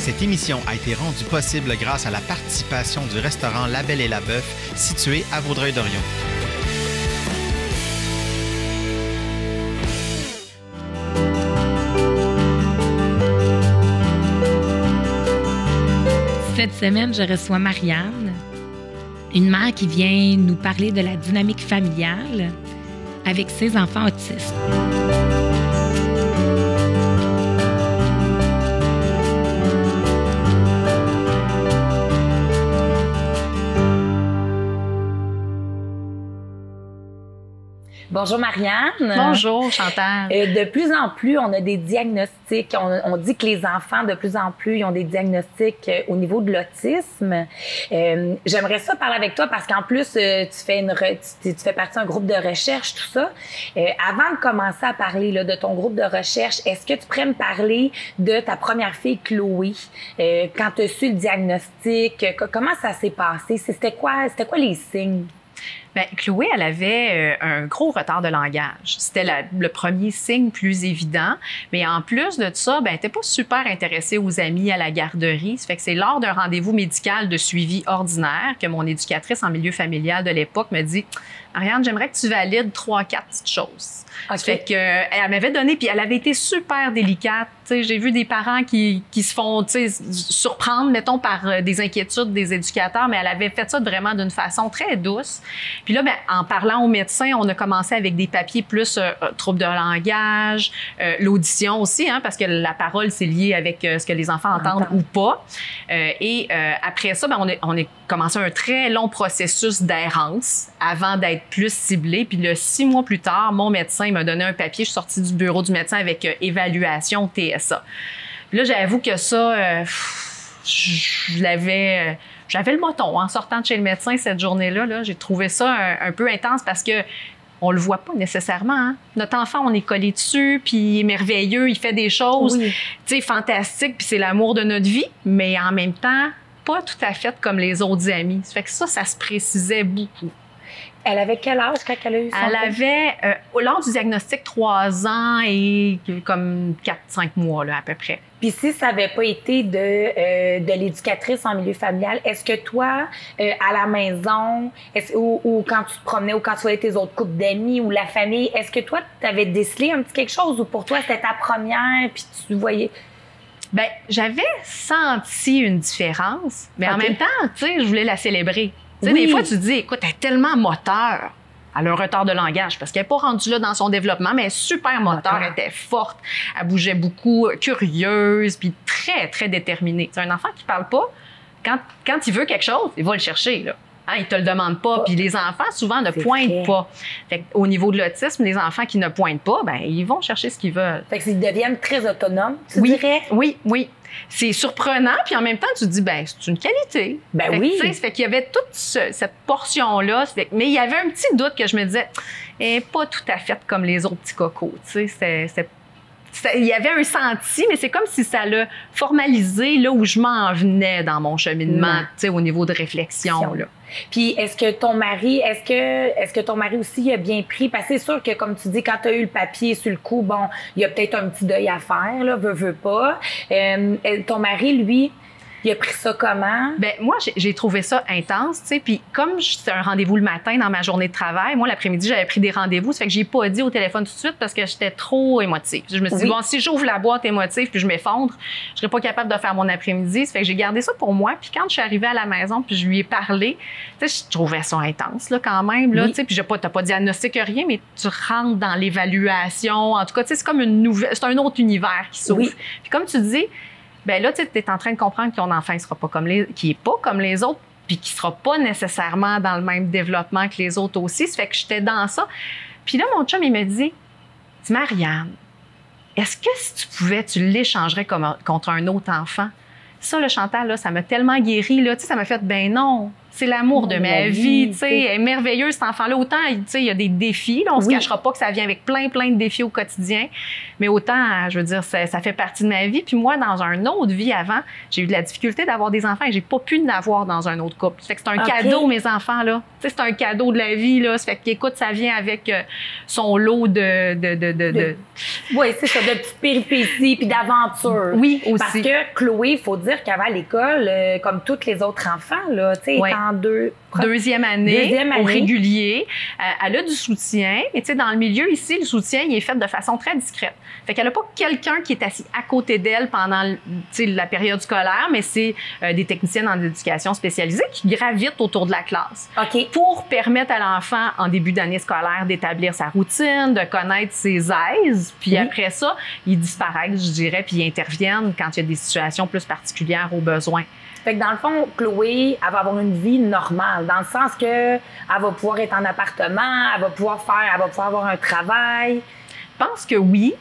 Cette émission a été rendue possible grâce à la participation du restaurant La Belle et la Bœuf, situé à Vaudreuil-Dorion. Cette semaine, je reçois Marianne, une mère qui vient nous parler de la dynamique familiale avec ses enfants autistes. Bonjour Marianne. Bonjour Chantal. De plus en plus, on a des diagnostics. On dit que les enfants, de plus en plus, ils ont des diagnostics au niveau de l'autisme. J'aimerais ça parler avec toi parce qu'en plus, tu fais partie d'un groupe de recherche, tout ça. Avant de commencer à parler là, de ton groupe de recherche, est-ce que tu pourrais me parler de ta première fille, Chloé? Quand tu as su le diagnostic, comment ça s'est passé? C'était quoi les signes? Bien, Chloé, elle avait un gros retard de langage. C'était le premier signe plus évident. Mais en plus de ça, elle n'était pas super intéressée aux amis à la garderie. Ça fait que c'est lors d'un rendez-vous médical de suivi ordinaire que mon éducatrice en milieu familial de l'époque me dit « Ariane, j'aimerais que tu valides 3-4 petites choses. Okay. » Ça fait que elle m'avait donné, puis elle avait été super délicate. J'ai vu des parents qui se font surprendre, mettons, par des inquiétudes des éducateurs, mais elle avait fait ça vraiment d'une façon très douce. Puis là, en parlant au médecin, on a commencé avec des papiers plus troubles de langage, l'audition aussi, hein, parce que la parole, c'est lié avec ce que les enfants entendent ou pas. Après ça, on a commencé un très long processus d'errance avant d'être plus ciblé. Puis 6 mois plus tard, mon médecin m'a donné un papier. Je suis sortie du bureau du médecin avec évaluation TSA. Puis là, j'avoue que ça, j'avais le moton en sortant de chez le médecin cette journée-là. Là, j'ai trouvé ça un peu intense parce que on le voit pas nécessairement. Hein? Notre enfant, on est collé dessus, puis il est merveilleux, il fait des choses fantastiques, puis c'est l'amour de notre vie, mais en même temps, pas tout à fait comme les autres amis. Ça fait que ça se précisait beaucoup. Elle avait quel âge quand elle a eu son Elle avait, lors du diagnostic, 3 ans et comme 4-5 mois, là, à peu près. Puis si ça n'avait pas été de l'éducatrice en milieu familial, est-ce que toi, à la maison, ou quand tu te promenais, ou quand tu voyais tes autres couples d'amis, ou la famille, est-ce que toi, tu avais décelé un petit quelque chose, ou pour toi, c'était ta première, puis tu voyais... Bien, j'avais senti une différence, mais en même temps, tu sais, je voulais la célébrer. Tu sais, des fois, tu te dis, écoute, elle est tellement moteur. Elle a un retard de langage parce qu'elle n'est pas rendue là dans son développement, mais elle est super moteur, elle était forte, elle bougeait beaucoup, curieuse, puis très, très déterminée. C'est un enfant qui ne parle pas. Quand il veut quelque chose, il va le chercher, là. Hein, il te le demande pas. Puis les enfants, souvent, ne pointent pas. Fait au niveau de l'autisme, les enfants qui ne pointent pas, ben ils vont chercher ce qu'ils veulent. Fait qu'ils deviennent très autonomes, tu dirais? Oui. C'est surprenant, puis en même temps, tu te dis, ben c'est une qualité. Ben oui. Ça fait qu'il y avait toute cette portion-là. Mais il y avait un petit doute que je me disais, elle n'est pas tout à fait comme les autres petits cocos. Tu sais, il y avait un senti, mais c'est comme si ça l'a formalisé là où je m'en venais dans mon cheminement, tu sais, au niveau de réflexion. Là. Puis est-ce que ton mari aussi a bien pris? Parce que c'est sûr que, comme tu dis, quand tu as eu le papier sur le coup, bon, il y a peut-être un petit deuil à faire, là, veut pas. Ton mari, lui, il a pris ça comment? Bien, moi, j'ai trouvé ça intense, tu sais. Puis comme c'était un rendez-vous le matin dans ma journée de travail, moi, l'après-midi, j'avais pris des rendez-vous. Ça fait que j'ai pas dit au téléphone tout de suite parce que j'étais trop émotive. Je me suis dit, bon, si j'ouvre la boîte émotive puis je m'effondre, je serais pas capable de faire mon après-midi. Ça fait que j'ai gardé ça pour moi. Puis quand je suis arrivée à la maison puis je lui ai parlé, tu sais, je trouvais ça intense, là, quand même, là, tu sais. Puis t'as pas diagnostic rien, mais tu rentres dans l'évaluation. En tout cas, tu sais, c'est comme c'est un autre univers qui s'ouvre. Puis comme tu dis, ben là, tu es en train de comprendre que ton enfant sera pas qui est pas comme les autres, puis qui sera pas nécessairement dans le même développement que les autres aussi. Ça fait que j'étais dans ça. Puis là, mon chum, il me dit, Marianne, est-ce que si tu pouvais, tu l'échangerais contre un autre enfant? Ça, le Chantal, là, ça m'a tellement guéri, là, tu sais, ça m'a fait, ben non, c'est l'amour de ma vie, tu sais, elle est merveilleuse, cet enfant-là. Autant, tu sais, il y a des défis, là, on se cachera pas que ça vient avec plein de défis au quotidien, mais autant, je veux dire, ça fait partie de ma vie. Puis moi, dans une autre vie avant, j'ai eu de la difficulté d'avoir des enfants et j'ai pas pu en avoir dans un autre couple. Ça fait que c'est un cadeau, mes enfants, là. Tu sais, c'est un cadeau de la vie, là. Ça fait qu'écoute, ça vient avec son lot de... Oui, c'est ça, de petites péripéties puis d'aventures. Oui, aussi. Parce que Chloé, il faut dire qu'avant l'école, comme tous les autres enfants, là, tu sais, étant Deuxième année, au régulier. Elle a du soutien. Et tu sais, dans le milieu ici, le soutien, il est fait de façon très discrète. Fait qu'elle n'a pas quelqu'un qui est assis à côté d'elle pendant la période scolaire, mais c'est des techniciennes en éducation spécialisée qui gravitent autour de la classe. Pour permettre à l'enfant, en début d'année scolaire, d'établir sa routine, de connaître ses aises. Puis après ça, ils disparaissent, je dirais, puis ils interviennent quand il y a des situations plus particulières aux besoins. Fait que dans le fond, Chloé, elle va avoir une vie normale, dans le sens que elle va pouvoir être en appartement, elle va pouvoir avoir un travail. Je pense que oui.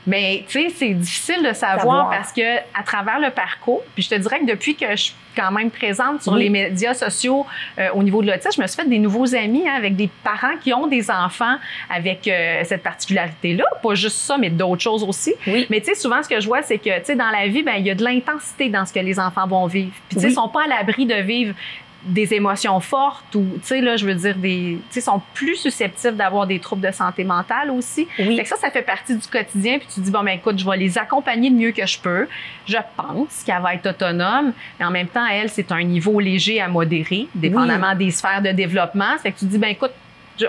Mais tu sais, c'est difficile de savoir parce que à travers le parcours, puis je te dirais que depuis que je suis quand même présente sur les médias sociaux au niveau de l'autisme, je me suis fait des nouveaux amis avec des parents qui ont des enfants avec cette particularité-là. Pas juste ça, mais d'autres choses aussi. Mais tu sais, souvent, ce que je vois, c'est que tu sais, dans la vie, ben il y a de l'intensité dans ce que les enfants vont vivre. Puis tu sais, ils sont pas à l'abri de vivre des émotions fortes ou, tu sais, là, je veux dire, tu sais, sont plus susceptibles d'avoir des troubles de santé mentale aussi. Fait que ça fait partie du quotidien. Puis tu dis, bon, ben écoute, je vais les accompagner le mieux que je peux. Je pense qu'elle va être autonome. Mais en même temps, elle, c'est un niveau léger à modéré, dépendamment des sphères de développement. Fait que tu dis, ben écoute,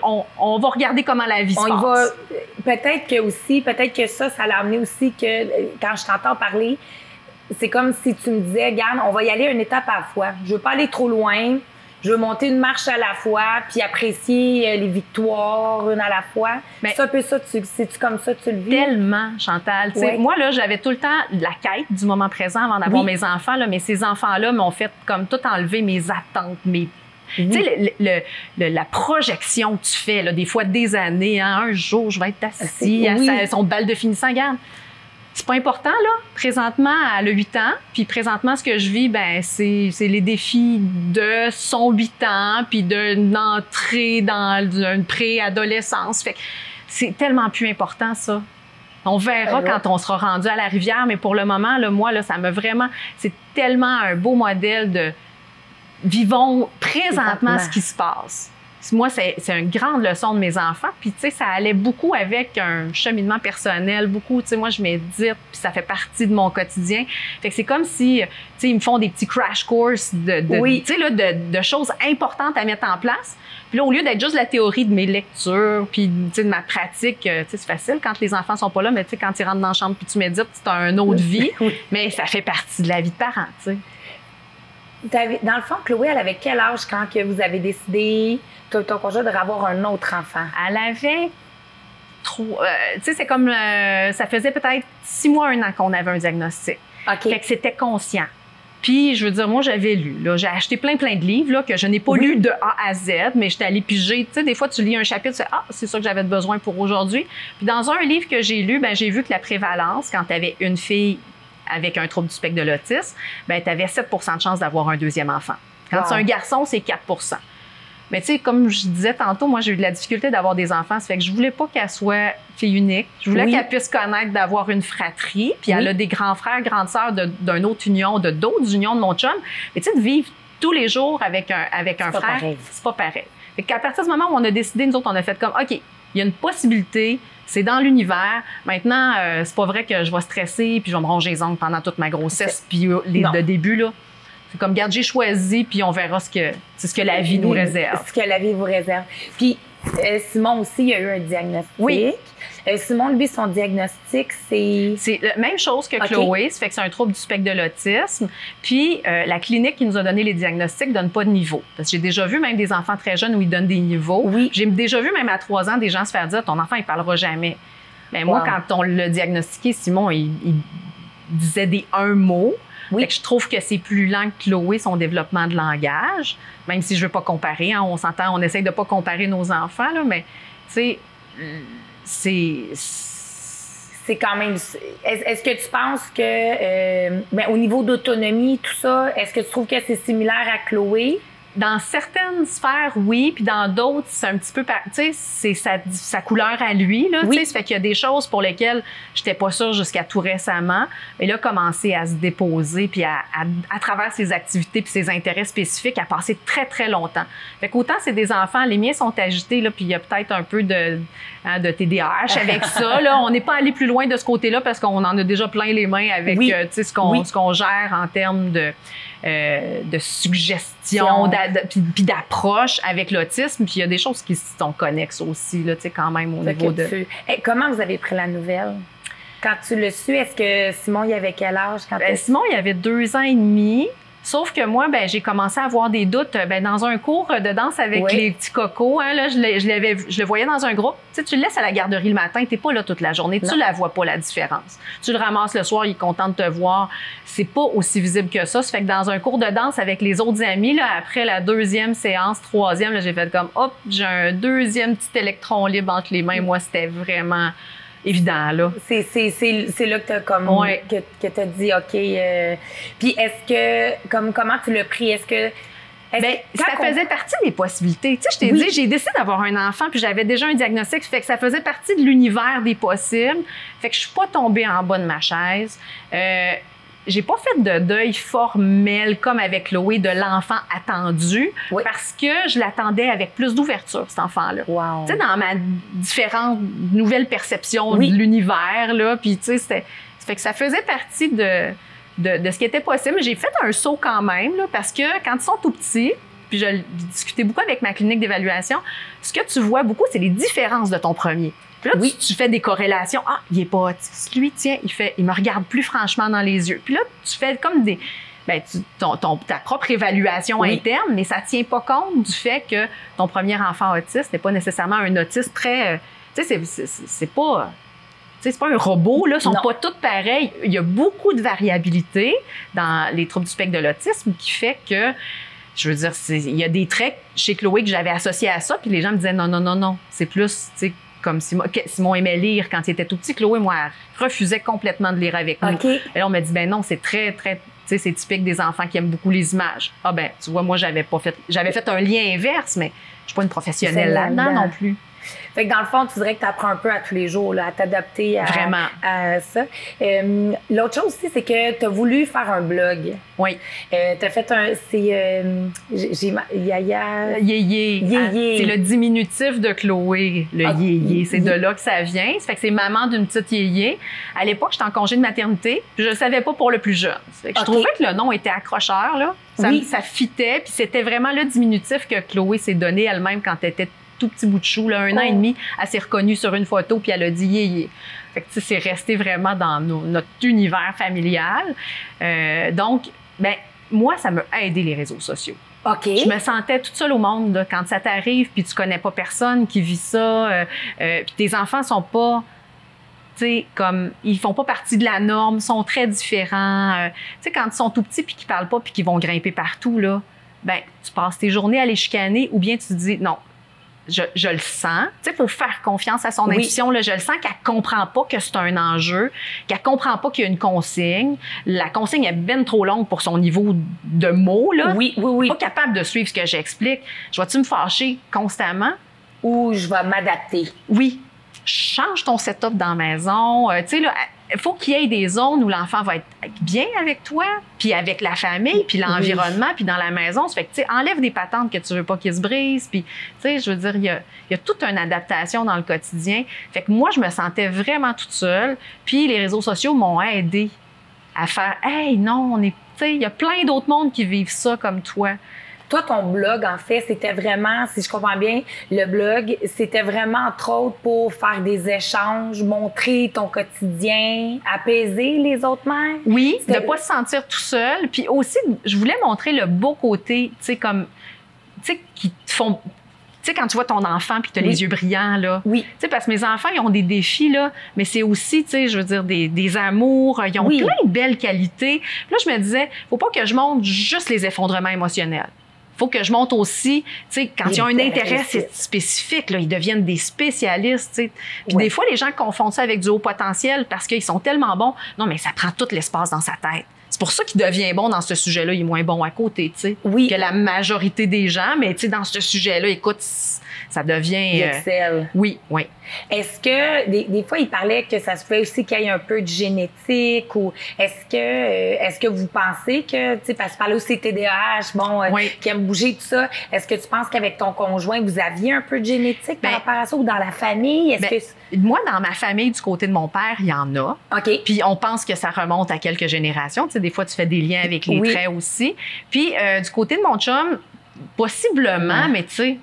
on va regarder comment la vie se passe. Peut-être que ça l'a amené aussi que, quand je t'entends parler, c'est comme si tu me disais, regarde, on va y aller une étape à la fois. Je veux pas aller trop loin. Je veux monter une marche à la fois, puis apprécier les victoires une à la fois. Mais c'est un peu ça, c'est-tu comme ça que tu le vis? Tellement, Chantal. Moi, là, j'avais tout le temps la quête du moment présent avant d'avoir mes enfants, là, mais ces enfants-là m'ont fait comme tout enlever mes attentes, mes... Tu sais, la projection que tu fais, là, des fois des années, hein, un jour, je vais être assis à son bal de finissant, regarde. C'est pas important, là. Présentement, elle a 8 ans. Puis présentement, ce que je vis, ben c'est les défis de son 8 ans, puis d'une entrée dans une préadolescence. Fait que c'est tellement plus important, ça. On verra quand on sera rendu à la rivière, mais pour le moment, là, moi, là, ça me vraiment... C'est tellement un beau modèle de... Vivons présentement ce qui se passe. Moi, c'est une grande leçon de mes enfants. Puis, tu sais, ça allait beaucoup avec un cheminement personnel, beaucoup. Tu sais, moi, je médite, puis ça fait partie de mon quotidien. Fait que c'est comme si, tu sais, ils me font des petits crash courses de choses importantes à mettre en place. Puis là, au lieu d'être juste la théorie de mes lectures, puis, tu sais, de ma pratique, tu sais, c'est facile quand les enfants sont pas là, mais tu sais, quand ils rentrent dans la chambre puis tu médites, c'est une autre vie. Mais ça fait partie de la vie de parent, tu sais. Dans le fond, Chloé, elle avait quel âge quand que vous avez décidé, ton conjoint, de avoir un autre enfant? Elle avait tu sais, c'est comme... ça faisait peut-être 6 mois, 1 an qu'on avait un diagnostic. Fait que c'était conscient. Puis, je veux dire, moi, j'avais lu. J'ai acheté plein de livres là, que je n'ai pas lu de A à Z, mais j'étais allée piger. Tu sais, des fois, tu lis un chapitre, tu sais, c'est ça que j'avais besoin pour aujourd'hui. Puis, dans un livre que j'ai lu, ben, j'ai vu que la prévalence, quand tu avais une fille avec un trouble du spectre de l'autisme, ben, tu avais 7 de chance d'avoir un deuxième enfant. Quand c'est un garçon, c'est 4 Mais tu sais, comme je disais tantôt, moi, j'ai eu de la difficulté d'avoir des enfants. Ça fait que je voulais pas qu'elle soit fille unique. Je voulais qu'elle puisse connaître d'avoir une fratrie. Puis elle a des grands frères, grandes sœurs d'une autre union, d'autres unions de mon chum. Mais tu sais, de vivre tous les jours avec un frère, c'est pas pareil. Fait qu'à partir du moment où on a décidé, nous autres, on a fait comme, OK, il y a une possibilité, c'est dans l'univers. Maintenant, c'est pas vrai que je vais stresser puis je vais me ronger les ongles pendant toute ma grossesse. Puis le début, là, c'est comme, regarde, j'ai choisi, puis on verra ce que la vie nous réserve. Ce que la vie vous réserve. Puis, Simon aussi, il a eu un diagnostic. Simon, lui, son diagnostic, c'est... C'est la même chose que Chloé, ça fait que c'est un trouble du spectre de l'autisme. Puis, la clinique qui nous a donné les diagnostics ne donne pas de niveau. Parce que j'ai déjà vu même des enfants très jeunes où ils donnent des niveaux. J'ai déjà vu même à 3 ans des gens se faire dire, ton enfant, il ne parlera jamais. Mais moi, quand on l'a diagnostiqué, Simon, il disait des 1 mot. Fait que je trouve que c'est plus lent que Chloé, son développement de langage, même si je veux pas comparer, hein, on s'entend, on essaye de pas comparer nos enfants, là, mais tu sais, c'est quand même... Est-ce que tu penses que, au niveau d'autonomie, tout ça, est-ce que tu trouves que c'est similaire à Chloé? dans certaines sphères, oui, puis dans d'autres, c'est un petit peu, tu sais, c'est sa couleur à lui, là, tu sais, ça fait qu'il y a des choses pour lesquelles j'étais pas sûre jusqu'à tout récemment, mais là, commencer à se déposer, puis à travers ses activités puis ses intérêts spécifiques, à passer très, très longtemps. Fait qu'autant c'est des enfants, les miens sont agités, là, puis il y a peut-être un peu de TDAH avec ça, là. On n'est pas allé plus loin de ce côté-là parce qu'on en a déjà plein les mains avec, tu sais, ce qu'on gère en termes de suggestions, puis d'approche avec l'autisme. Puis il y a des choses qui sont connexes aussi, là, tu sais, quand même, au niveau de... Comment vous avez pris la nouvelle? Quand tu l'as su, est-ce que Simon, il avait quel âge? Simon, il avait 2 ans et demi. Sauf que moi, j'ai commencé à avoir des doutes. Dans un cours de danse avec les petits cocos, hein, là, je le voyais dans un groupe. Tu sais, tu le laisses à la garderie le matin, t'es pas là toute la journée, tu la vois pas la différence. Tu le ramasses le soir, il est content de te voir. C'est pas aussi visible que ça. Ça fait que dans un cours de danse avec les autres amis, là, après la 2e séance, 3e, là, j'ai fait comme, hop, j'ai un 2e petit électron libre entre les mains. Moi, c'était vraiment... évident, là. C'est là que t'as comme que t'as dit OK. Puis est-ce que comment tu l'as pris? Est-ce que ça faisait partie des possibilités. Tu sais, je t'ai dit, j'ai décidé d'avoir un enfant, puis j'avais déjà un diagnostic, fait que ça faisait partie de l'univers des possibles. Fait que je suis pas tombée en bas de ma chaise. J'ai pas fait de deuil formel comme avec Chloé de l'enfant attendu parce que je l'attendais avec plus d'ouverture, cet enfant-là. Wow. Tu sais, dans ma différente nouvelle perception de l'univers, là, puis tu sais, ça fait que ça faisait partie de ce qui était possible. J'ai fait un saut quand même, là, parce que quand ils sont tout petits, puis je discutais beaucoup avec ma clinique d'évaluation, ce que tu vois beaucoup, c'est les différences de ton premier. Puis là, tu fais des corrélations. Ah, il est pas autiste. Lui, tiens, il me regarde plus franchement dans les yeux. Puis là, tu fais comme ta propre évaluation interne, mais ça tient pas compte du fait que ton premier enfant autiste n'est pas nécessairement un autiste très... tu sais, c'est pas... c'est pas un robot, là, ils sont pas tous pareils. Il y a beaucoup de variabilité dans les troubles du spectre de l'autisme qui fait que, je veux dire, il y a des traits chez Chloé que j'avais associés à ça, puis les gens me disaient non, c'est plus, tu sais, comme Simon aimait lire quand il était tout petit. Chloé, moi, elle refusait complètement de lire avec nous. Et là, on m'a dit, non, c'est très, très, tu sais, c'est typique des enfants qui aiment beaucoup les images. Ah tu vois, moi, j'avais fait un lien inverse, mais je suis pas une professionnelle là-dedans non plus. Fait que dans le fond, tu dirais que tu apprends un peu à tous les jours, là, à t'adapter à ça. L'autre chose aussi, c'est que tu as voulu faire un blog. Oui. Tu as fait Yaya. Yéyé. C'est le diminutif de Chloé, le yéyé. C'est de là que ça vient. Ça fait que c'est maman d'une petite yéyé. À l'époque, j'étais en congé de maternité, puis je ne savais pas pour le plus jeune. Fait que je trouvais que le nom était accrocheur, là. Ça fitait, puis c'était vraiment le diminutif que Chloé s'est donné elle-même quand elle était tout petit bout de chou, là, 1 an et demi, elle s'est reconnue sur une photo, puis elle a dit yéyé. Fait que, tu sais, c'est resté vraiment dans notre univers familial. Donc, moi, ça m'a aidé les réseaux sociaux. Je me sentais toute seule au monde, là, quand ça t'arrive, puis tu connais pas personne qui vit ça, puis tes enfants sont pas... tu sais, comme, ils font pas partie de la norme, sont très différents. Tu sais, quand ils sont tout petits, puis qu'ils parlent pas, puis qu'ils vont grimper partout, là, tu passes tes journées à les chicaner, ou bien tu te dis, non, je le sens. Tu sais, pour faire confiance à son intuition, là, je le sens qu'elle comprend pas que c'est un enjeu, qu'elle comprend pas qu'il y a une consigne. La consigne est bien trop longue pour son niveau de mots, là. Oui. Pas capable de suivre ce que j'explique. Je vais-tu me fâcher constamment? Ou je vais m'adapter? Oui. Change ton setup dans la maison. Tu sais, là, il faut qu'il y ait des zones où l'enfant va être bien avec toi, puis avec la famille, puis l'environnement, puis dans la maison. Ça fait que, tu sais, enlève des patentes que tu veux pas qu'ils se brisent. Puis, tu sais, je veux dire, il y a toute une adaptation dans le quotidien. Fait que moi, je me sentais vraiment toute seule. Puis les réseaux sociaux m'ont aidée à faire « Hey, non, tu sais, il y a plein d'autres mondes qui vivent ça comme toi. » Toi, ton blog, en fait, c'était vraiment, si je comprends bien, le blog, c'était vraiment, entre autres, pour faire des échanges, montrer ton quotidien, apaiser les autres mères? Oui, de ne pas se sentir tout seul. Puis aussi, je voulais montrer le beau côté, tu sais, comme, tu sais, qui te font... Tu sais, quand tu vois ton enfant puis tu as les yeux brillants, là. Oui. Tu sais, parce que mes enfants, ils ont des défis, là, mais c'est aussi, tu sais, je veux dire, des amours. Ils ont plein de belles qualités. Puis là, je me disais, faut pas que je montre juste les effondrements émotionnels. Faut que je montre aussi, tu sais, quand ils ont un intérêt spécifique, là, ils deviennent des spécialistes, tu sais. Puis des fois, les gens confondent ça avec du haut potentiel parce qu'ils sont tellement bons. Non, mais ça prend tout l'espace dans sa tête. C'est pour ça qu'il devient bon dans ce sujet-là. Il est moins bon à côté, tu sais, Oui. que la majorité des gens. Mais tu sais, dans ce sujet-là, écoute, ça devient... Il excelle. Oui, oui. Est-ce que, des fois, il parlait que ça se fait aussi qu'il y ait un peu de génétique ou est-ce que vous pensez que, tu sais, parce que tu parlais aussi de TDAH, bon, Oui. qui aime bouger, tout ça, est-ce que tu penses qu'avec ton conjoint, vous aviez un peu de génétique par rapport à ça ou dans la famille? Moi, dans ma famille, du côté de mon père, il y en a. OK. Puis on pense que ça remonte à quelques générations. Tu sais, des fois, tu fais des liens avec les traits aussi. Puis du côté de mon chum, possiblement, mais tu sais,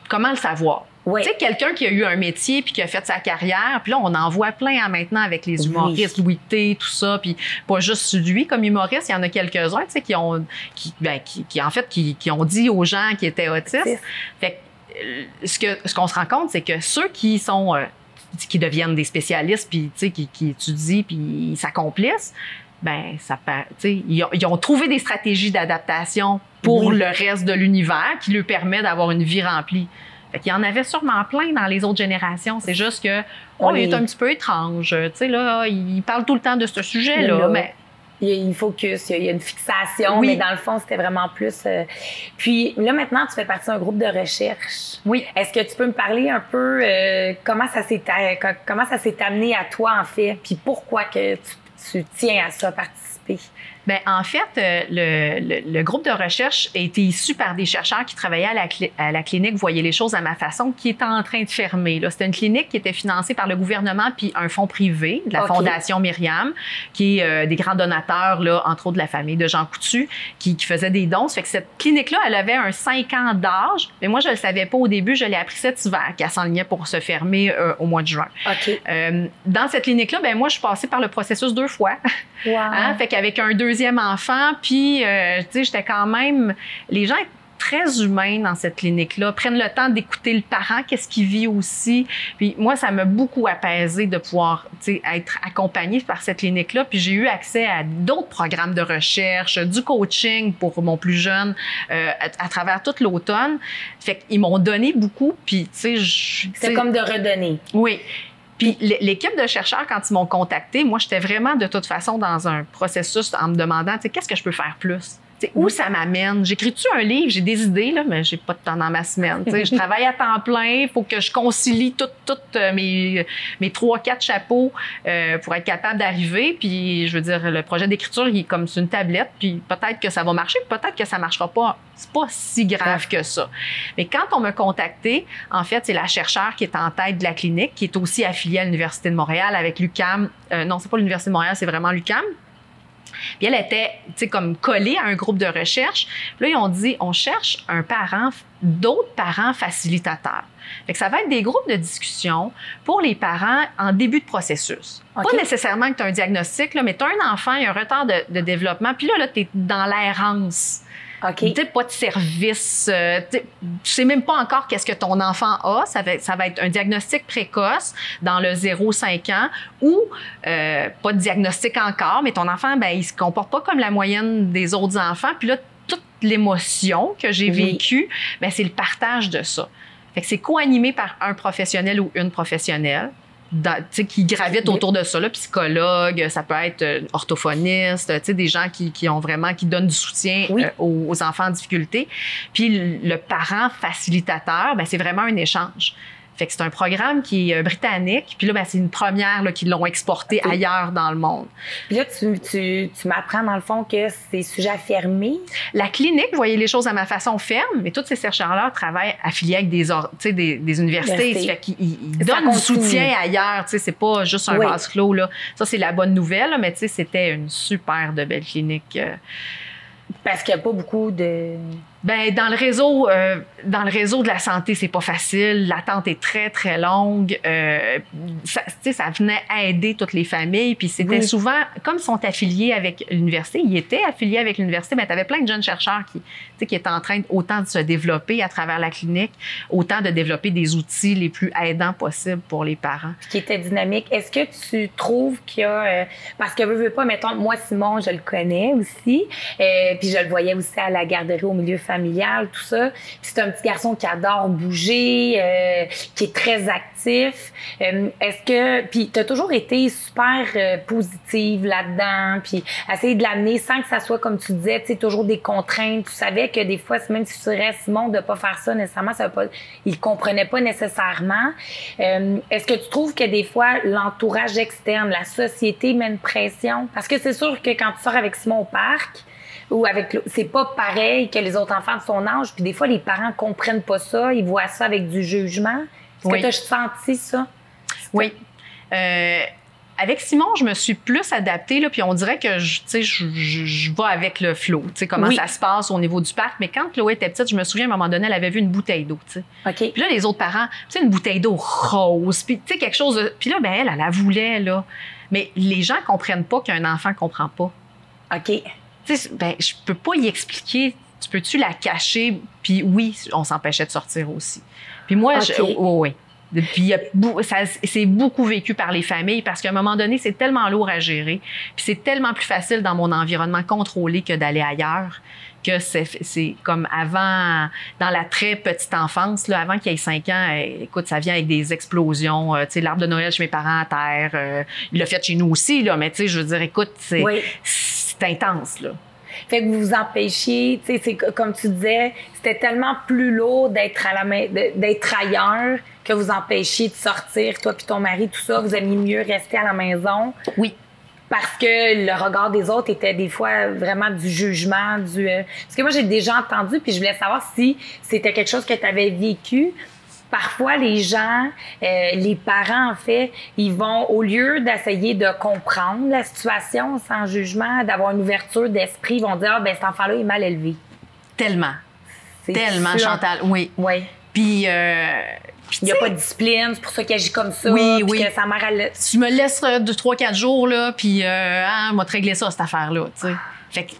comment le savoir? Oui. Tu sais, quelqu'un qui a eu un métier puis qui a fait sa carrière, puis là, on en voit plein maintenant avec les humoristes, Louis T, tout ça, puis pas juste lui comme humoriste, il y en a quelques-uns, tu sais, qui ont dit aux gens qui étaient autistes. Fait que ce qu'on se rend compte, c'est que ceux qui sont qui deviennent des spécialistes puis tu sais qui étudient puis ils s'accomplissent, ben ça tu sais ils ont trouvé des stratégies d'adaptation pour le reste de l'univers qui leur permet d'avoir une vie remplie. Fait qu'il y en avait sûrement plein dans les autres générations. C'est juste que il est un petit peu étrange. Tu sais, là, il parle tout le temps de ce sujet-là. Mais il focus, il y a une fixation, mais dans le fond, c'était vraiment plus... Puis là, maintenant, tu fais partie d'un groupe de recherche. Oui. Est-ce que tu peux me parler un peu comment ça s'est amené à toi, en fait, puis pourquoi que tu tiens à ça, participer? Bien, en fait, le groupe de recherche a été issu par des chercheurs qui travaillaient à la clinique Voyez les choses à ma façon, qui était en train de fermer. C'était une clinique qui était financée par le gouvernement puis un fonds privé de la Fondation Myriam, qui est des grands donateurs, là, entre autres de la famille de Jean Coutu, qui faisait des dons. Ça fait que cette clinique-là, elle avait un 5 ans d'âge, mais moi, je ne le savais pas au début. Je l'ai appris cet hiver, qu'elle s'enlignait pour se fermer au mois de juin. Dans cette clinique-là, ben moi, je suis passée par le processus 2 fois. Wow. Fait qu'avec un deuxième enfant, puis, tu sais, j'étais quand même... Les gens étaient très humains dans cette clinique-là, prennent le temps d'écouter le parent, qu'est-ce qu'il vit aussi. Puis moi, ça m'a beaucoup apaisé de pouvoir, tu sais, être accompagnée par cette clinique-là. Puis j'ai eu accès à d'autres programmes de recherche, du coaching pour mon plus jeune à travers toute l'automne. Fait qu'ils m'ont donné beaucoup, puis, tu sais... C'est comme de redonner. Oui. Puis l'équipe de chercheurs, quand ils m'ont contacté, moi, j'étais vraiment de toute façon dans un processus en me demandant, tu sais, qu'est-ce que je peux faire plus? T'sais, où ça m'amène? J'écris-tu un livre? J'ai des idées, là, mais j'ai pas de temps dans ma semaine. T'sais, je travaille à temps plein. Il faut que je concilie toutes mes 3-4 chapeaux pour être capable d'arriver. Puis, je veux dire, le projet d'écriture, il est comme sur une tablette. Puis, peut-être que ça va marcher, peut-être que ça marchera pas. C'est pas si grave que ça. Mais quand on m'a contacté, en fait, c'est la chercheure qui est en tête de la clinique, qui est aussi affiliée à l'Université de Montréal avec l'UQAM. Non, c'est pas l'Université de Montréal, c'est vraiment l'UQAM. Puis elle était, tu sais, comme collée à un groupe de recherche. Puis là, ils ont dit, on cherche d'autres parents facilitateurs. Fait que ça va être des groupes de discussion pour les parents en début de processus. Pas nécessairement que tu as un diagnostic, là, mais tu as un enfant, il y a un retard de développement. Puis là tu es dans l'errance. Tu sais, pas de service. Tu sais même pas encore qu'est-ce que ton enfant a. Ça va être un diagnostic précoce dans le 0-5 ans ou pas de diagnostic encore, mais ton enfant, ben, il se comporte pas comme la moyenne des autres enfants. Puis là, toute l'émotion que j'ai vécue, ben, c'est le partage de ça. Fait que c'est co-animé par un professionnel ou une professionnelle. Qui gravitent autour de ça, là, psychologue, ça peut être orthophoniste, des gens qui ont vraiment, qui donnent du soutien aux enfants en difficulté. Puis le parent facilitateur, ben, c'est vraiment un échange. Fait que c'est un programme qui est britannique. Puis là, ben, c'est une première là, qui l'ont exporté ailleurs dans le monde. Puis là, tu m'apprends dans le fond que c'est sujet à fermer. La clinique, Voyez les choses à ma façon, ferme, mais tous ces chercheurs-là travaillent affiliés avec des universités. Fait qu'ils donnent du soutien ailleurs. C'est pas juste un vase clos. Là. Ça, c'est la bonne nouvelle, là, mais c'était une super de belle clinique. Parce qu'il n'y a pas beaucoup de... Ben dans le réseau de la santé, c'est pas facile. L'attente est très, très longue. Ça venait aider toutes les familles. Puis c'était souvent, comme ils sont affiliés avec l'université, ils étaient affiliés avec l'université, mais tu avais plein de jeunes chercheurs qui étaient en train autant de se développer à travers la clinique, autant de développer des outils les plus aidants possibles pour les parents. Qui était dynamique. Est-ce que tu trouves qu'il y a... parce que veux pas, mettons, moi, Simon, je le connais aussi. Puis je le voyais aussi à la garderie au milieu familial. familiale, tout ça. Puis c'est un petit garçon qui adore bouger, qui est très actif. Est-ce que... Puis t'as toujours été super positive là-dedans, puis essayer de l'amener sans que ça soit, comme tu disais, tu sais, toujours des contraintes. Tu savais que des fois, même si tu dirais Simon de pas faire ça nécessairement, ça veut pas... Il comprenait pas nécessairement. Est-ce que tu trouves que des fois, l'entourage externe, la société met une pression? Parce que c'est sûr que quand tu sors avec Simon au parc, ou avec c'est pas pareil que les autres enfants de son âge, puis des fois, les parents comprennent pas ça, ils voient ça avec du jugement. Est-ce que tu as senti ça? Oui. Avec Simon, je me suis plus adaptée, là, puis on dirait que je vais avec le flow, comment ça se passe au niveau du parc. Mais quand Chloé était petite, je me souviens, à un moment donné, elle avait vu une bouteille d'eau. Okay. Puis là, les autres parents, une bouteille d'eau rose, puis quelque chose de... Puis là, ben, elle la voulait, là. Mais les gens comprennent pas qu'un enfant comprend pas. OK. Ben, je peux pas y expliquer. Tu peux-tu la cacher? Puis oui, on s'empêchait de sortir aussi. Puis moi, oui. Puis c'est beaucoup vécu par les familles parce qu'à un moment donné, c'est tellement lourd à gérer. Puis c'est tellement plus facile dans mon environnement contrôlé que d'aller ailleurs. Que c'est comme avant, dans la très petite enfance, là, avant qu'il ait 5 ans, écoute, ça vient avec des explosions. Tu sais, l'arbre de Noël chez mes parents à terre. Il l'a fait chez nous aussi, là, mais tu sais, je veux dire, écoute, c'est intense, là. Fait que vous vous empêchiez, tu sais, c'est comme tu disais, c'était tellement plus lourd d'être d'être ailleurs que vous empêchiez de sortir, toi puis ton mari, tout ça. Vous aimiez mieux rester à la maison. Oui. Parce que le regard des autres était des fois vraiment du jugement, parce que moi, j'ai déjà entendu, puis je voulais savoir si c'était quelque chose que tu avais vécu. Parfois, les gens, les parents, en fait, ils vont, au lieu d'essayer de comprendre la situation sans jugement, d'avoir une ouverture d'esprit, ils vont dire « Ah, ben cet enfant-là est mal élevé. » Tellement. Tellement, Chantal. Oui. Oui. Puis... il n'y a pas de discipline, c'est pour ça qu'il agit comme ça. Oui. Que sa mère, elle... Tu me laisses 3-4 jours, là, puis m'a te régler ça, cette affaire-là, tu sais.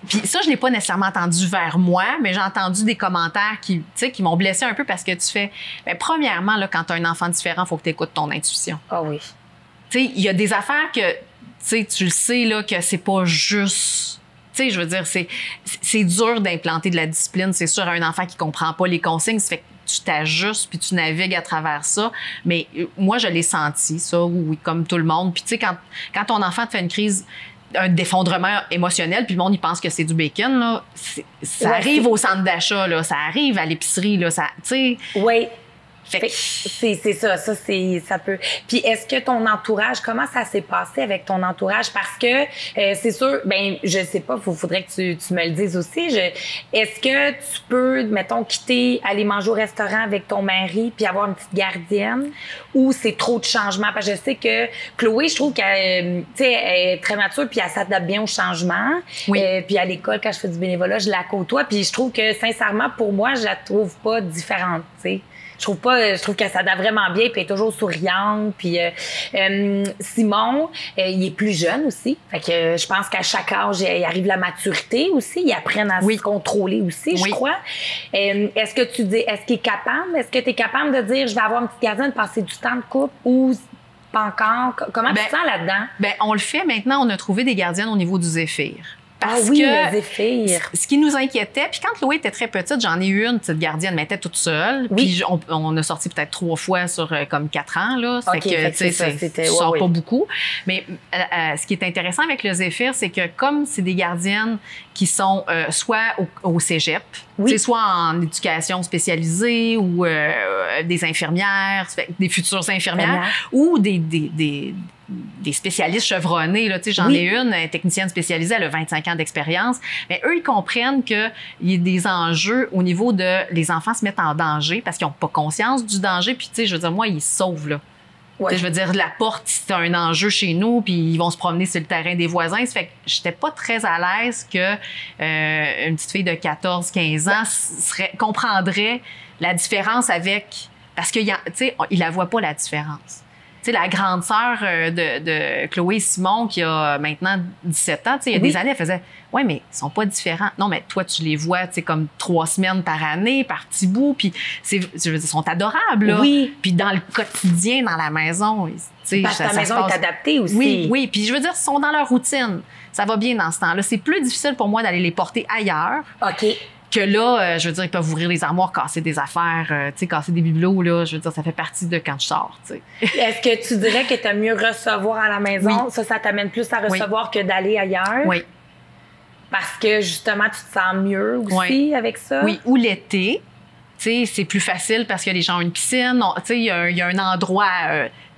Puis ça, je l'ai pas nécessairement entendu vers moi, mais j'ai entendu des commentaires qui m'ont blessée un peu parce que tu fais... Bien, premièrement, là, quand tu as un enfant différent, il faut que tu écoutes ton intuition. Ah oui. Tu sais, il y a des affaires que, tu le sais, là, que c'est pas juste... Tu sais, je veux dire, c'est dur d'implanter de la discipline, c'est sûr, à un enfant qui comprend pas les consignes, ça fait que tu t'ajustes puis tu navigues à travers ça. Mais moi, je l'ai senti, ça, oui, comme tout le monde. Puis tu sais, quand ton enfant te fait une crise, un défondrement émotionnel, puis le monde, il pense que c'est du bacon, là, ça arrive au centre d'achat, là, ça arrive à l'épicerie, là, ça, tu sais... Oui. C'est ça ça peut. Puis est-ce que ton entourage, comment ça s'est passé avec ton entourage? Parce que c'est sûr, ben je sais pas, faudrait que tu me le dises aussi. Est-ce que tu peux, mettons, quitter, aller manger au restaurant avec ton mari puis avoir une petite gardienne, ou c'est trop de changements? Parce que je sais que Chloé, je trouve qu'elle est très mature puis elle s'adapte bien au changement. Oui. Puis à l'école, quand je fais du bénévolat, je la côtoie, puis je trouve que sincèrement, pour moi, je la trouve pas différente, tu sais. Je trouve qu'elle s'adapte vraiment bien, puis elle est toujours souriante. Puis Simon, il est plus jeune aussi. Fait que je pense qu'à chaque âge, il arrive la maturité aussi. Ils apprennent à se contrôler aussi, je crois. Est-ce que tu dis, est-ce qu'il est capable? Est-ce que tu es capable de dire, je vais avoir une petite gardienne, passer du temps de couple, ou pas encore? Comment tu te sens là-dedans? Ben, on le fait maintenant. On a trouvé des gardiennes au niveau du Zéphyr. Parce que le Zéphyr. Ce qui nous inquiétait, puis quand Chloé était très petite, j'en ai eu une petite gardienne, mais elle était toute seule. Puis on a sorti peut-être 3 fois sur comme 4 ans, là. Ça fait que, tu sais, tu sors pas beaucoup. Mais ce qui est intéressant avec le Zéphyr, c'est que comme c'est des gardiennes qui sont soit au cégep, soit en éducation spécialisée ou des infirmières, des futures infirmières, ou des spécialistes chevronnés. J'en ai une technicienne spécialisée, elle a 25 ans d'expérience. Mais eux, ils comprennent qu'il y a des enjeux au niveau de les enfants se mettent en danger parce qu'ils n'ont pas conscience du danger. Puis, je veux dire, moi, ils se sauvent, là. Ouais. Je veux dire, la porte, c'est un enjeu chez nous, puis ils vont se promener sur le terrain des voisins. Ça fait que j'étais pas très à l'aise que une petite fille de 14-15 ans comprendrait la différence avec... Parce qu'il il la voit pas, la différence. Tu sais, la grande sœur de Chloé et Simon, qui a maintenant 17 ans, il y a des années, elle faisait « Ouais, mais ils sont pas différents. » Non, mais toi, tu les vois, comme 3 semaines par année, par petits bouts, puis je veux dire, ils sont adorables, là. Oui. Puis dans le quotidien, dans la maison, parce que ta maison est adaptée aussi. Oui. Puis je veux dire, ils sont dans leur routine. Ça va bien dans ce temps-là. C'est plus difficile pour moi d'aller les porter ailleurs. OK. que là, je veux dire, ils peuvent ouvrir les armoires, casser des affaires, tu sais, casser des bibelots, là, je veux dire, ça fait partie de quand je sors, tu sais. Est-ce que tu dirais que tu as mieux recevoir à la maison? Oui. Ça t'amène plus à recevoir que d'aller ailleurs? Oui. Parce que, justement, tu te sens mieux aussi avec ça? Oui, ou l'été, tu sais, c'est plus facile parce que les gens ont une piscine, tu sais, il y a un endroit,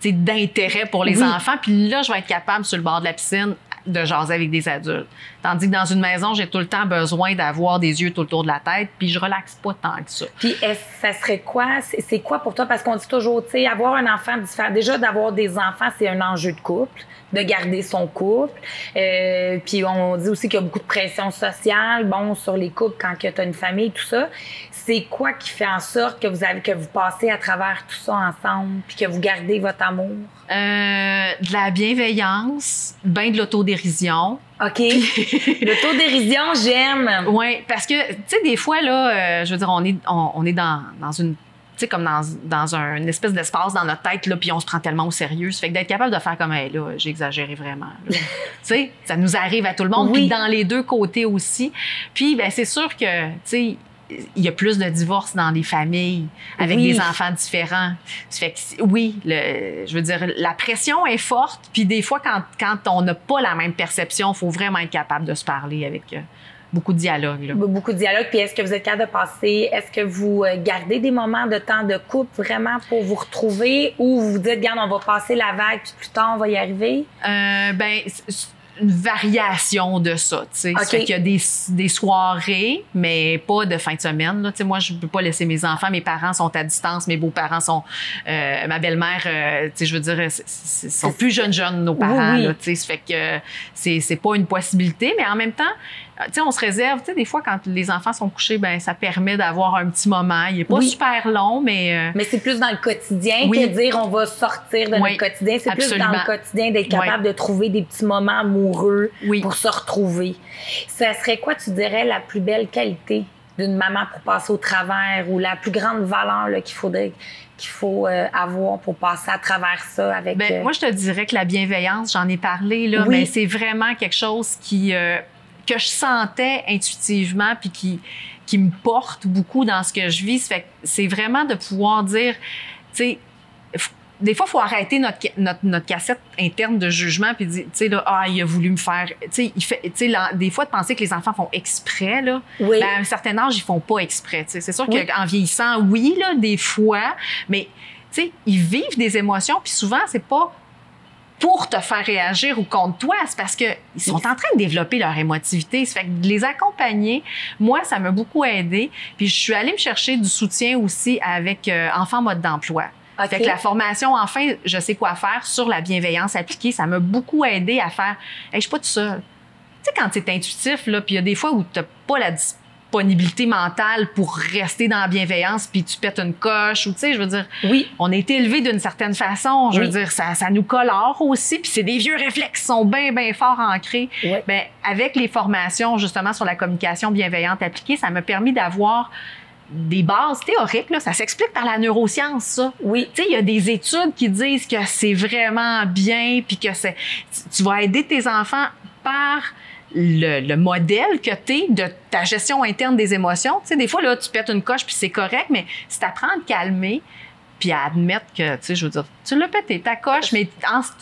tu sais, d'intérêt pour les enfants, puis là, je vais être capable, sur le bord de la piscine, de jaser avec des adultes. Tandis que dans une maison, j'ai tout le temps besoin d'avoir des yeux tout autour de la tête, puis je relaxe pas tant que ça. Puis ça serait quoi? C'est quoi pour toi? Parce qu'on dit toujours, tu sais, avoir un enfant différent. Déjà, d'avoir des enfants, c'est un enjeu de couple, de garder son couple. Puis on dit aussi qu'il y a beaucoup de pression sociale, bon, sur les couples quand tu as une famille, tout ça. C'est quoi qui fait en sorte que vous passez à travers tout ça ensemble, puis que vous gardez votre amour? De la bienveillance, ben de l'autodérision. OK. L'autodérision, j'aime. Oui, parce que, tu sais, des fois, là, je veux dire, on est dans une... Tu sais, comme dans une espèce d'espace dans notre tête, là, puis on se prend tellement au sérieux. Ça fait que d'être capable de faire comme, hey, là, j'ai exagéré vraiment. Tu sais, ça nous arrive à tout le monde, puis dans les deux côtés aussi. Puis, ben c'est sûr que, tu sais, il y a plus de divorces dans les familles avec des enfants différents. Ça fait que, oui, je veux dire, la pression est forte, puis des fois, quand on n'a pas la même perception, il faut vraiment être capable de se parler avec beaucoup de dialogue. Là. Beaucoup de dialogue. Puis est-ce que vous êtes capable de passer, est-ce que vous gardez des moments de temps de couple vraiment pour vous retrouver, ou vous vous dites, regarde, on va passer la vague, puis plus tard, on va y arriver? Ben, une variation de ça, tu sais. Ça fait qu'il y a des soirées, mais pas de fin de semaine, là. Tu sais, moi, je peux pas laisser mes enfants. Mes parents sont à distance. Mes beaux-parents sont... ma belle-mère, tu sais, je veux dire, sont plus jeunes, nos parents, là, tu sais. Ça fait que c'est pas une possibilité, mais en même temps, tu sais, on se réserve, tu sais, des fois, quand les enfants sont couchés, ben ça permet d'avoir un petit moment. Il est pas super long, mais... Mais c'est plus dans le quotidien que dire on va sortir de notre quotidien. C'est plus dans le quotidien d'être capable de trouver des petits moments amoureux pour se retrouver. Ça serait quoi, tu dirais, la plus belle qualité d'une maman pour passer au travers, ou la plus grande valeur là, qu'il faut avoir pour passer à travers ça avec... Moi, je te dirais que la bienveillance, j'en ai parlé, là, mais c'est vraiment quelque chose que je sentais intuitivement, puis qui me porte beaucoup dans ce que je vis. Ça fait que c'est vraiment de pouvoir dire, tu sais, des fois, il faut arrêter notre cassette interne de jugement, puis dire, tu sais, là, il a voulu me faire... Tu sais, des fois, de penser que les enfants font exprès, là, ben, à un certain âge, ils font pas exprès. C'est sûr qu'en vieillissant, oui, là, des fois, mais, tu sais, ils vivent des émotions, puis souvent, c'est pas pour te faire réagir ou contre toi, c'est parce qu'ils sont en train de développer leur émotivité. Ça fait que de les accompagner, moi, ça m'a beaucoup aidé. Puis je suis allée me chercher du soutien aussi avec Enfants mode d'emploi. Fait que la formation, enfin, je sais quoi faire sur la bienveillance appliquée, ça m'a beaucoup aidé à faire, hey, je suis pas toute seule. Tu sais, quand c'est intuitif, là, puis il y a des fois où tu n'as pas la disponibilité mentale pour rester dans la bienveillance, puis tu pètes une coche, ou tu sais, je veux dire, on a été élevés d'une certaine façon, je veux dire, ça nous colore aussi, puis c'est des vieux réflexes qui sont bien, bien fort ancrés. Ben, avec les formations, justement, sur la communication bienveillante appliquée, ça m'a permis d'avoir des bases théoriques, là, ça s'explique par la neuroscience, ça. Tu sais, il y a des études qui disent que c'est vraiment bien, puis que tu vas aider tes enfants par le modèle que tu es de ta gestion interne des émotions. Tu sais, des fois, là, tu pètes une coche, puis c'est correct, mais si tu apprends à te calmer, puis à admettre que, tu sais, je veux dire, tu l'as pété, ta coche, mais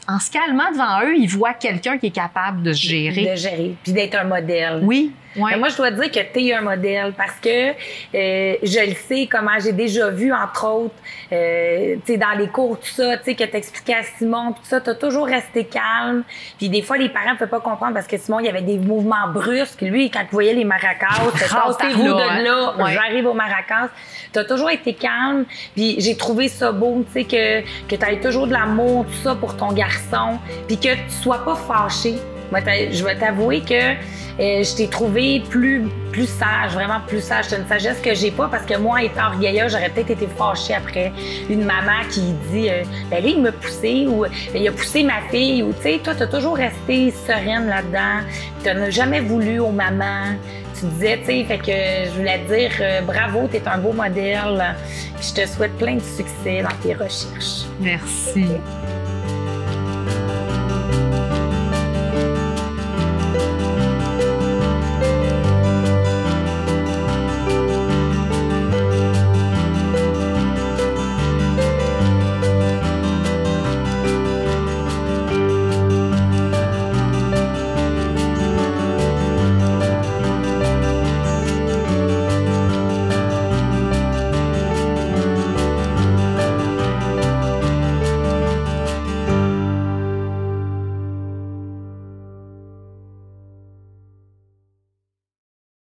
en se calmant devant eux, ils voient quelqu'un qui est capable de se gérer. De gérer, puis d'être un modèle. Oui. Mais moi, je dois dire que tu es un modèle parce que je le sais comment j'ai déjà vu, entre autres, tu sais, dans les cours, tout ça, tu sais, que t'expliquais à Simon, puis tout ça, t'as toujours resté calme. Puis des fois, les parents ne peuvent pas comprendre parce que Simon, il y avait des mouvements brusques. Lui, quand il voyait les maracas, passez-vous de là, j'arrive aux maracas. T'as toujours été calme. Puis j'ai trouvé ça beau, tu sais, que t'aies toujours de l'amour, tout ça, pour ton garçon. Puis que tu sois pas fâché. Je vais t'avouer que je t'ai trouvé plus sage, vraiment plus sage. C'est une sagesse que j'ai pas parce que moi, étant orgueilleuse, j'aurais peut-être été fâchée après une maman qui dit ben lui, il m'a poussé ou il a poussé ma fille ou tu sais, toi, t'as toujours resté sereine là-dedans. T'as jamais voulu aux mamans. Tu disais, tu sais, fait que je voulais te dire bravo, t'es un beau modèle. Je te souhaite plein de succès dans tes recherches. Merci.